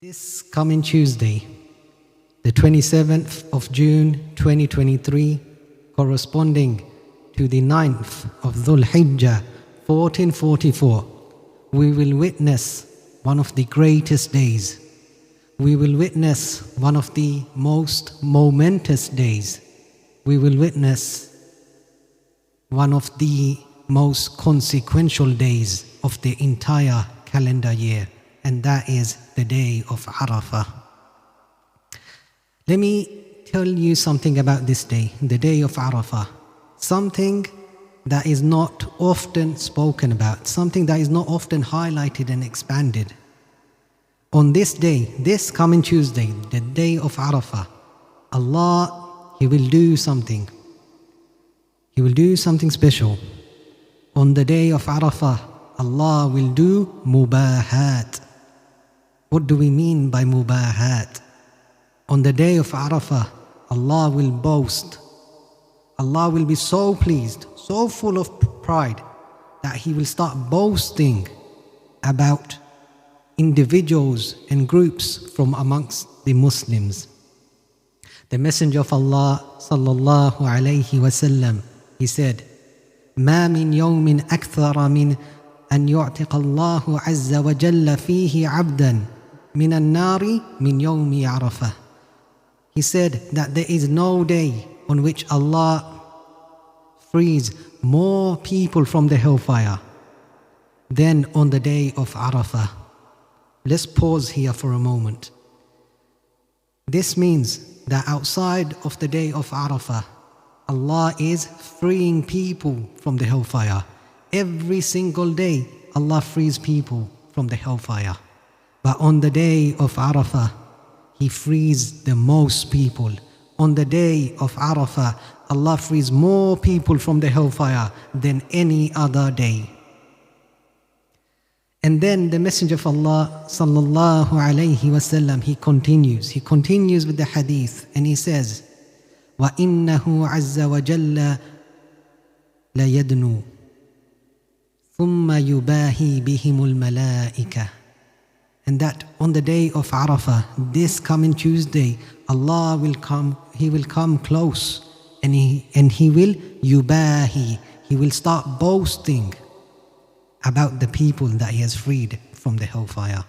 This coming Tuesday, the 27th of June 2023, corresponding to the 9th of Dhul Hijjah 1444, we will witness one of the greatest days. We will witness one of the most momentous days. We will witness one of the most consequential days of the entire calendar year, and that is the day of Arafah. Let me tell you something about this day, the day of Arafah. Something that is not often spoken about, something that is not often highlighted and expanded. On this day, this coming Tuesday, the day of Arafah, Allah, He will do something. He will do something special. On the day of Arafah, Allah will do mubahat. What do we mean by mubahat? On the day of Arafah, Allah will boast. Allah will be so pleased, so full of pride, that He will start boasting about individuals and groups from amongst the Muslims. The Messenger of Allah sallallahu alayhi wasallam, he said, ما من يوم أكثر من أن يعتق الله عز وجل فيه عبدا من النار من يوم عرفة. He said that there is no day on which Allah frees more people from the hellfire than on the day of Arafah. Let's pause here for a moment. This means that outside of the day of Arafah, Allah is freeing people from the hellfire. Every single day, Allah frees people from the hellfire. But on the day of Arafah, He frees the most people. On the day of Arafah, Allah frees more people from the hellfire than any other day. And then the Messenger of Allah sallallahu alayhi wasallam, he continues with the hadith, and he says, وَإِنَّهُ عَزَّ وَجَلَّ لَيَدْنُو ثُمَّ يُبَاهِي بِهِمُ الْمَلَائِكَةِ. And that on the day of Arafah, this coming Tuesday, Allah will come, He will come close, and He will yubahi, He will start boasting about the people that He has freed from the hellfire.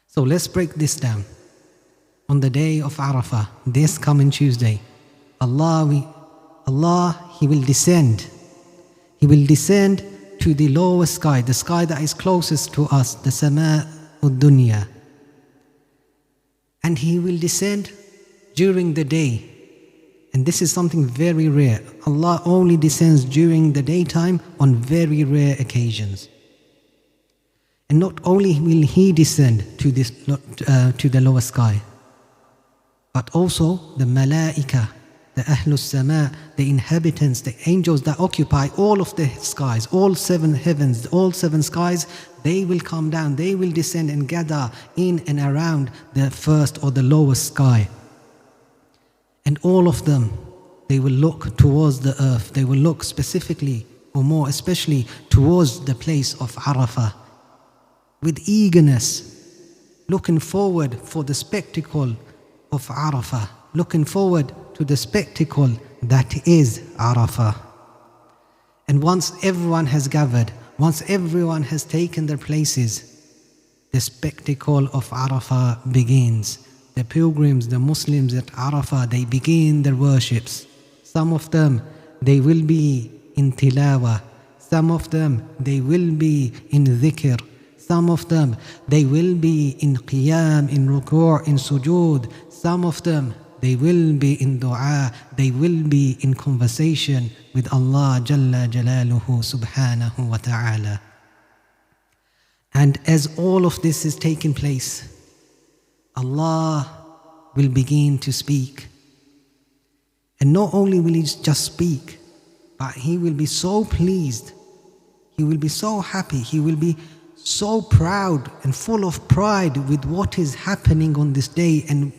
So let's break this down. On the day of Arafah, this coming Tuesday, Allah, He will descend. He will descend to the lowest sky, the sky that is closest to us, the sama ud-dunya. And He will descend during the day. And this is something very rare. Allah only descends during the daytime on very rare occasions. And not only will He descend to the lower sky, but also the malaika, the Ahlus Sama, the inhabitants, the angels that occupy all of the skies, all seven heavens, all seven skies, they will come down, they will descend and gather in and around the first or the lowest sky. And all of them, they will look towards the earth. They will look specifically, or more especially, towards the place of Arafah with eagerness, looking forward for the spectacle of Arafah, looking forward to the spectacle that is Arafah. And once everyone has gathered, once everyone has taken their places, the spectacle of Arafah begins. The pilgrims, the Muslims at Arafah, they begin their worships. Some of them, they will be in tilawah. Some of them, they will be in dhikr. Some of them, they will be in qiyam, in ruku', in sujood. Some of them, they will be in dua. They will be in conversation with Allah Jalla Jalaluhu Subhanahu wa Ta'ala. And as all of this is taking place, Allah will begin to speak. And not only will He just speak, but He will be so pleased. He will be so happy. He will be so proud and full of pride with what is happening on this day and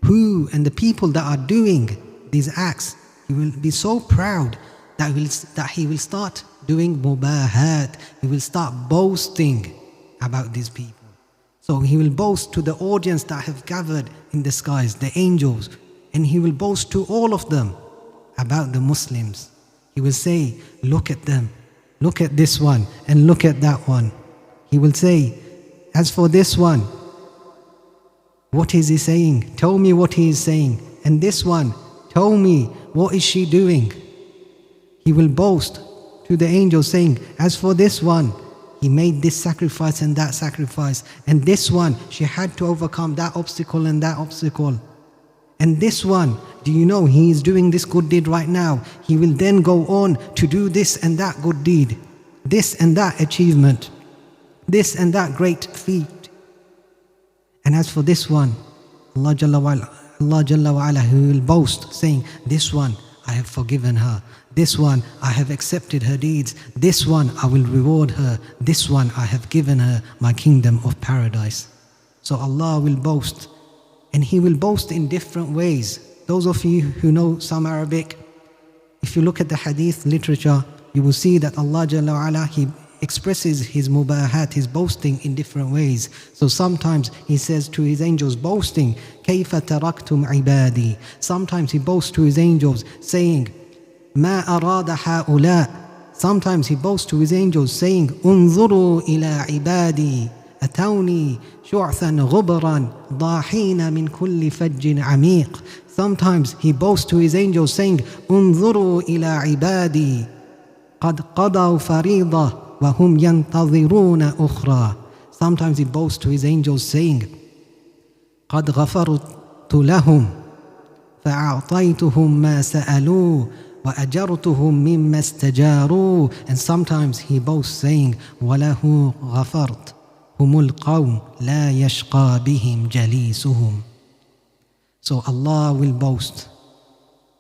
who and the people that are doing these acts. He will be so proud that He will start doing mubahat. He will start boasting about these people. So he will boast to the audience that have gathered in the skies, the angels, and he will boast to all of them about the Muslims. He will say, look at them, look at this one, and look at that one. He will say, as for this one, what is he saying? Tell me what he is saying. And this one, tell me, what is she doing? He will boast to the angels saying, as for this one, he made this sacrifice and that sacrifice. And this one, she had to overcome that obstacle and that obstacle. And this one, do you know he is doing this good deed right now? He will then go on to do this and that good deed, this and that achievement, this and that great feat. And as for this one, Allah Jalla wa Ala, who will boast, saying, this one, I have forgiven her. This one, I have accepted her deeds. This one, I will reward her. This one, I have given her my kingdom of paradise. So Allah will boast, and He will boast in different ways. Those of you who know some Arabic, if you look at the hadith literature, you will see that Allah Jalla wa Ala, He expresses His mubahat, His boasting in different ways. So sometimes He says to His angels, boasting, كَيْفَ تَرَكْتُمْ عِبَادِي. Sometimes He boasts to His angels, saying, مَا أَرَادَ هَؤُلَاء. Sometimes He boasts to His angels, saying, انظروا إلى عبادي أتوني شعثا غبرا ضاحين من كل فج عميق. Sometimes He boasts to His angels, saying, انظروا إلى عبادي قد قضوا فريضة وهم ينتظرون أخرى. Sometimes He boasts to His angels, saying, قد غفرت لهم فأعطيتهم ما سألوا وأجرتهم مما استجاروا. And sometimes He boasts, saying, وله غفرت هم القوم لا يشقى بهم جليسهم. So Allah will boast,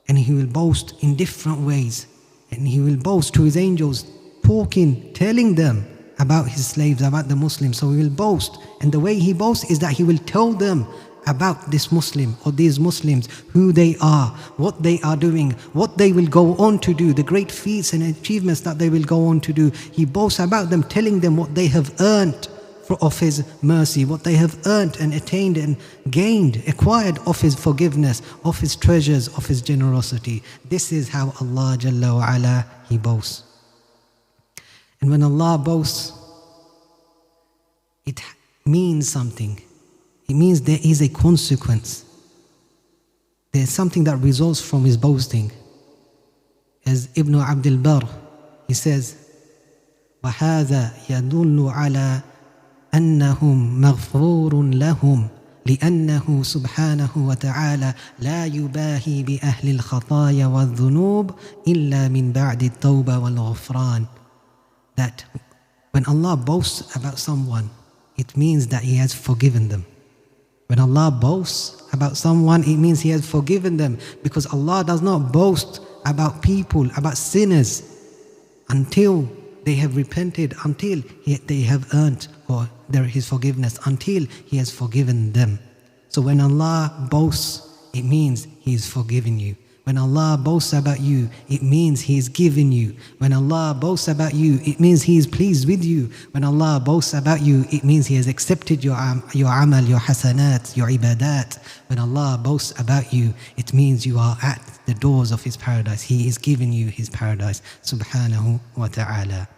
and He will boast in different ways, and He will boast to His angels, talking, telling them about His slaves, about the Muslims. So He will boast, and the way He boasts is that He will tell them about this Muslim or these Muslims, who they are, what they are doing, what they will go on to do, the great feats and achievements that they will go on to do. He boasts about them, telling them what they have earned of His mercy, what they have earned and attained and gained, acquired of His forgiveness, of His treasures, of His generosity. This is how Allah Jalla wa Ala, He boasts. And when Allah boasts, it means something. It means there is a consequence. There is something that results from His boasting. As Ibn Abdul Barr, he says, وَهَذَا يَدُلُّ عَلَىٰ أنهم مغفور لهم لأنه سبحانه وتعالى لا يباهي بأهل الخطايا والذنوب إلا من بعد التوبة والغفران. That when Allah boasts about someone, it means that He has forgiven them. When Allah boasts about someone, it means He has forgiven them, because Allah does not boast about people, about sinners, until they have repented, until they have earned or His forgiveness, until He has forgiven them. So when Allah boasts, it means He is forgiving you. When Allah boasts about you, it means He is giving you. When Allah boasts about you, it means He is pleased with you. When Allah boasts about you, it means He has accepted your amal, your hasanat, your ibadat. When Allah boasts about you, it means you are at the doors of His paradise. He is giving you His paradise, subhanahu wa ta'ala.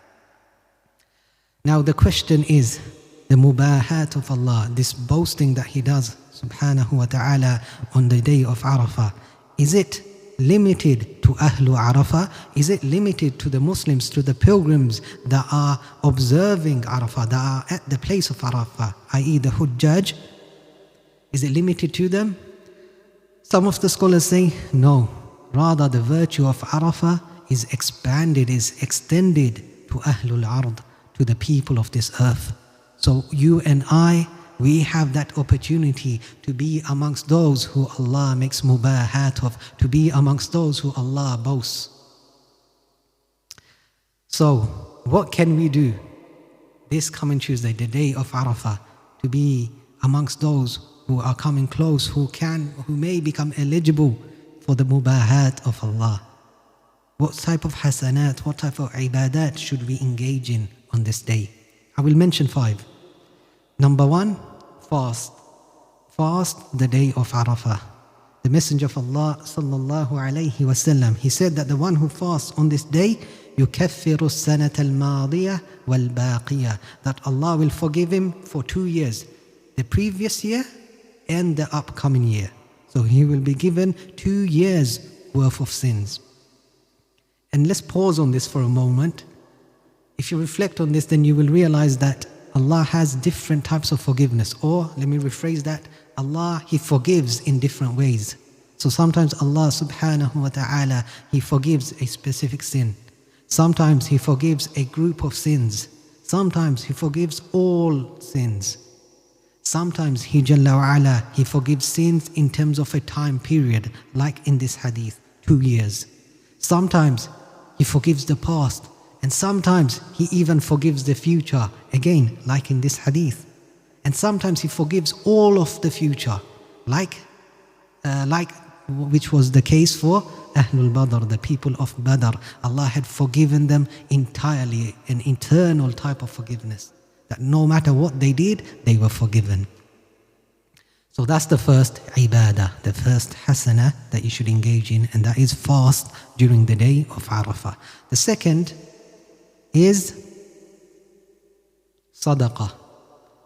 Now the question is, the mubahat of Allah, this boasting that He does, subhanahu wa ta'ala, on the day of Arafah, is it limited to Ahlu Arafah? Is it limited to the Muslims, to the pilgrims that are observing Arafah, that are at the place of Arafah, i.e. the Hujjaj? Is it limited to them? Some of the scholars say, no. Rather, the virtue of Arafah is expanded, is extended to Ahlul Ard, to the people of this earth. So you and I, we have that opportunity to be amongst those who Allah makes mubahat of, to be amongst those who Allah boasts. So, what can we do this coming Tuesday, the day of Arafah, to be amongst those who are coming close, who may become eligible for the mubahat of Allah? What type of hasanat, what type of ibadat should we engage in on this day? I will mention 5. Number 1, fast. Fast the day of Arafah. The Messenger of Allah sallallahu alayhi wasallam, he said that the one who fasts on this day, يُكَفِّرُ السَّنَةَ الْمَاضِيَةَ وَالْبَاقِيَةَ, that Allah will forgive him for 2 years, the previous year and the upcoming year. So he will be given 2 years worth of sins. And let's pause on this for a moment. If you reflect on this, then you will realize that Allah has different types of forgiveness. Or let me rephrase that, Allah, He forgives in different ways. So sometimes Allah subhanahu wa ta'ala, He forgives a specific sin. Sometimes He forgives a group of sins. Sometimes He forgives all sins. Sometimes He Jalla wa ala, He forgives sins in terms of a time period, like in this hadith, 2 years. Sometimes He forgives the past, and sometimes He even forgives the future, again, like in this hadith. And sometimes He forgives all of the future, like which was the case for Ahlul Badr, the people of Badr. Allah had forgiven them entirely, an eternal type of forgiveness, that no matter what they did, they were forgiven. So that's the first ibadah, the first hasana that you should engage in, and that is fast during the day of Arafah. The second is sadaqah.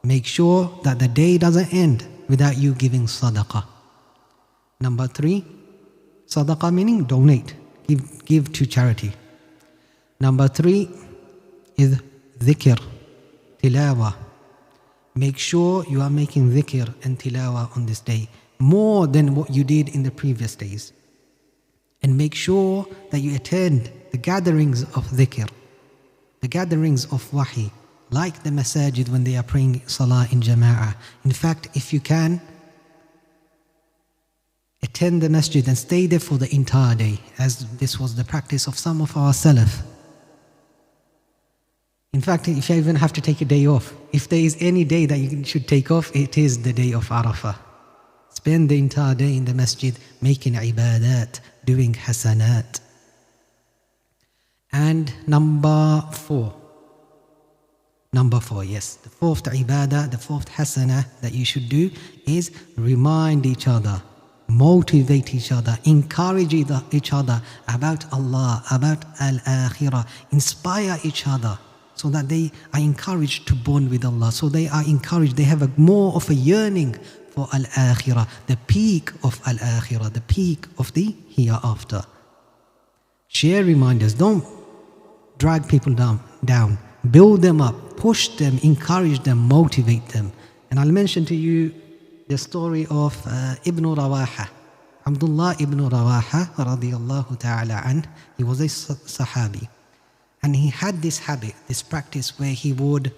Make sure that the day doesn't end without you giving sadaqah. Number 3, sadaqah meaning donate, give to charity. Number 3 is dhikr, tilawah. Make sure you are making dhikr and tilawah on this day more than what you did in the previous days. And make sure that you attend the gatherings of dhikr, the gatherings of wahi, like the masajid when they are praying salah in jama'ah. In fact, if you can, attend the masjid and stay there for the entire day, as this was the practice of some of our salaf. In fact, if you even have to take a day off, if there is any day that you should take off, it is the day of Arafah. Spend the entire day in the masjid making ibadat, doing hasanat. And number 4, yes, the fourth ibadah, the fourth hasana that you should do is remind each other, motivate each other, encourage each other about Allah, about Al-Akhirah, inspire each other so that they are encouraged to bond with Allah, so they are encouraged, they have more of a yearning for Al-Akhirah, the peak of Al-Akhirah, the peak of the hereafter. Share reminders, don't drag people down. Build them up, push them, encourage them, motivate them. And I'll mention to you the story of Ibn Rawaha, Abdullah ibn Rawaha radiyallahu ta'ala anh. He was a Sahabi. And he had this habit, this practice where he would,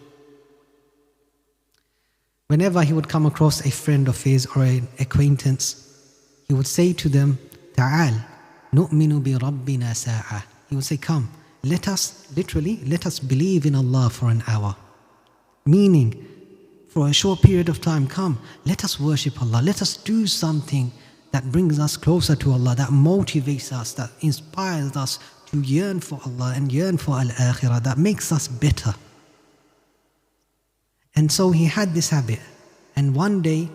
whenever he would come across a friend of his or an acquaintance, he would say to them, Ta'al, nu'minu bi rabbina sa'a. He would say, come, let us believe in Allah for an hour. Meaning, for a short period of time, come, let us worship Allah. Let us do something that brings us closer to Allah, that motivates us, that inspires us to yearn for Allah and yearn for Al-Akhirah, that makes us better. And so he had this habit. And one day,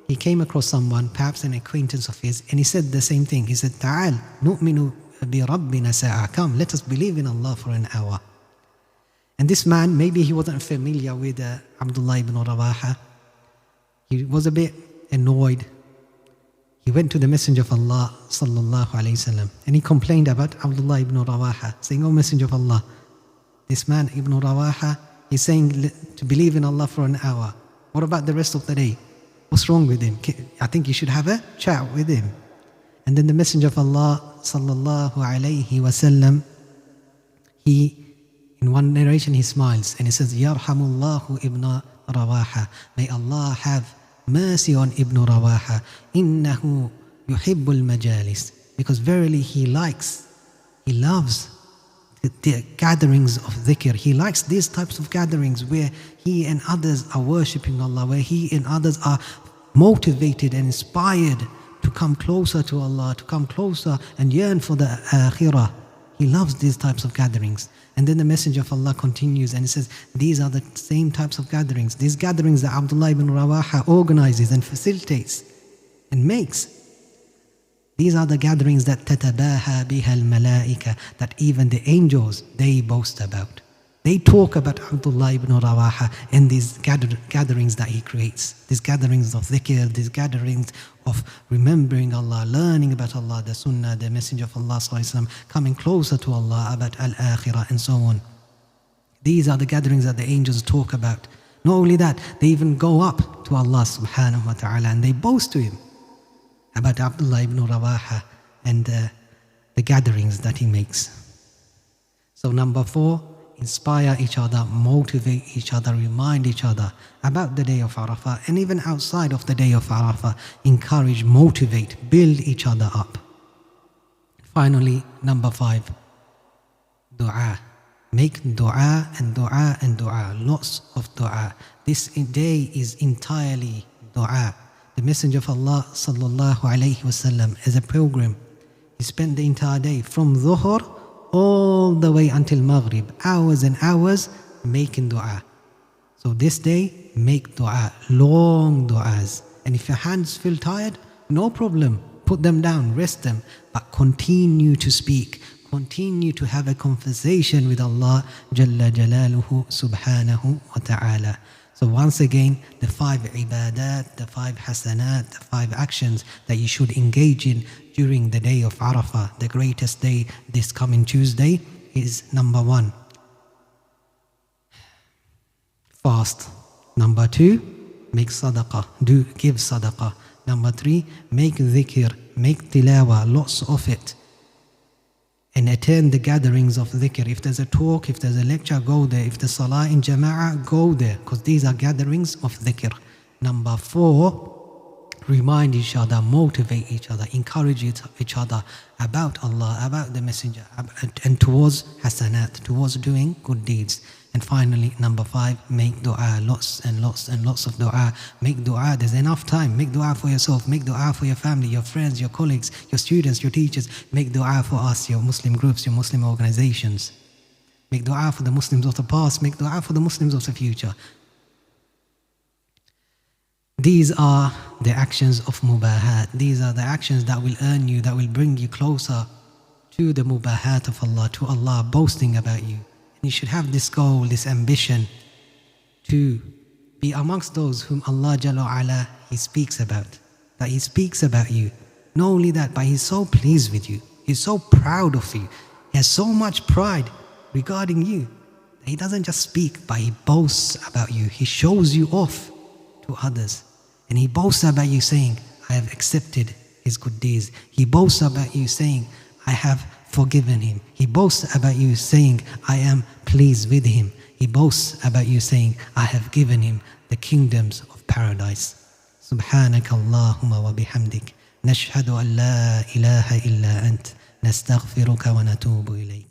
he came across someone, perhaps an acquaintance of his, and he said the same thing. He said, Ta'al, nu'minu bi rabbina sa'a. Come, let us believe in Allah for an hour. And this man, maybe he wasn't familiar with Abdullah ibn Rawaha. He was a bit annoyed. He went to the Messenger of Allah sallallahu alayhi wasallam, and he complained about Abdullah ibn Rawaha, saying, "O Messenger of Allah, this man Ibn Rawaha, he's saying to believe in Allah for an hour. What about the rest of the day? What's wrong with him? I think you should have a chat with him." And then the Messenger of Allah sallallahu alayhi wasallam, in one narration he smiles and he says, "Yarhamullahu ibn Rawaha. May Allah have mercy on Ibn Rawaha. Innahu yuhibbul majalis." Because verily he loves the gatherings of dhikr. He likes these types of gatherings where he and others are worshipping Allah, where he and others are motivated and inspired to come closer to Allah, to come closer and yearn for the akhirah. He loves these types of gatherings. And then the Messenger of Allah continues and he says, these are the same types of gatherings. These gatherings that Abdullah ibn Rawaha organizes and facilitates and makes. These are the gatherings that تَتَبَاهَى بِهَا الْمَلَائِكَةِ, that even the angels, they boast about. They talk about Abdullah ibn Rawaha and these gatherings that he creates. These gatherings of dhikr, these gatherings of remembering Allah, learning about Allah, the Sunnah, the Messenger of Allah ﷺ, coming closer to Allah, about Al-Akhirah and so on. These are the gatherings that the angels talk about. Not only that, they even go up to Allah subhanahu wa ta'ala and they boast to Him about Abdullah ibn Rawaha and the gatherings that he makes. So number 4, inspire each other, motivate each other, remind each other about the day of Arafah, and even outside of the day of Arafah, encourage, motivate, build each other up. Finally, number 5, dua. Make dua and dua and dua, lots of dua. This day is entirely dua. The Messenger of Allah sallallahu alayhi wasallam, as a pilgrim, he spent the entire day from Dhuhr all the way until Maghrib, hours and hours making dua. So this day, make dua, long duas. And if your hands feel tired, no problem, put them down, rest them, but continue to speak, continue to have a conversation with Allah Jalla Jalaluhu Subhanahu wa Ta'ala. So once again, the 5 ibadat, the 5 hasanat, the 5 actions that you should engage in during the day of Arafah, the greatest day this coming Tuesday, is number 1, fast. Number 2, make sadaqah, give sadaqah. Number 3, make dhikr, make tilawa, lots of it. And attend the gatherings of dhikr. If there's a talk, if there's a lecture, go there. If there's salah in jama'ah, go there, because these are gatherings of dhikr. Number 4, remind each other, motivate each other, encourage each other about Allah, about the Messenger, and towards hasanat, towards doing good deeds. And finally, number 5, make dua, lots and lots and lots of dua. Make dua, there's enough time. Make dua for yourself, make dua for your family, your friends, your colleagues, your students, your teachers. Make dua for us, your Muslim groups, your Muslim organizations. Make dua for the Muslims of the past, make dua for the Muslims of the future. These are the actions of mubahat. These are the actions that will earn you, that will bring you closer to the mubahat of Allah, to Allah boasting about you. And you should have this goal, this ambition to be amongst those whom Allah Jalla wa'ala, He speaks about. That He speaks about you. Not only that, but He's so pleased with you. He's so proud of you. He has so much pride regarding you. That He doesn't just speak, but He boasts about you. He shows you off to others. And He boasts about you saying, I have accepted his good deeds. He boasts about you saying, I have forgiven him. He boasts about you saying, I am pleased with him. He boasts about you saying, I have given him the kingdoms of paradise. Subhanaka Allahumma wa bihamdik. Nashhadu an la ilaha illa ant. Nastaghfiruka wa natubu ilayk.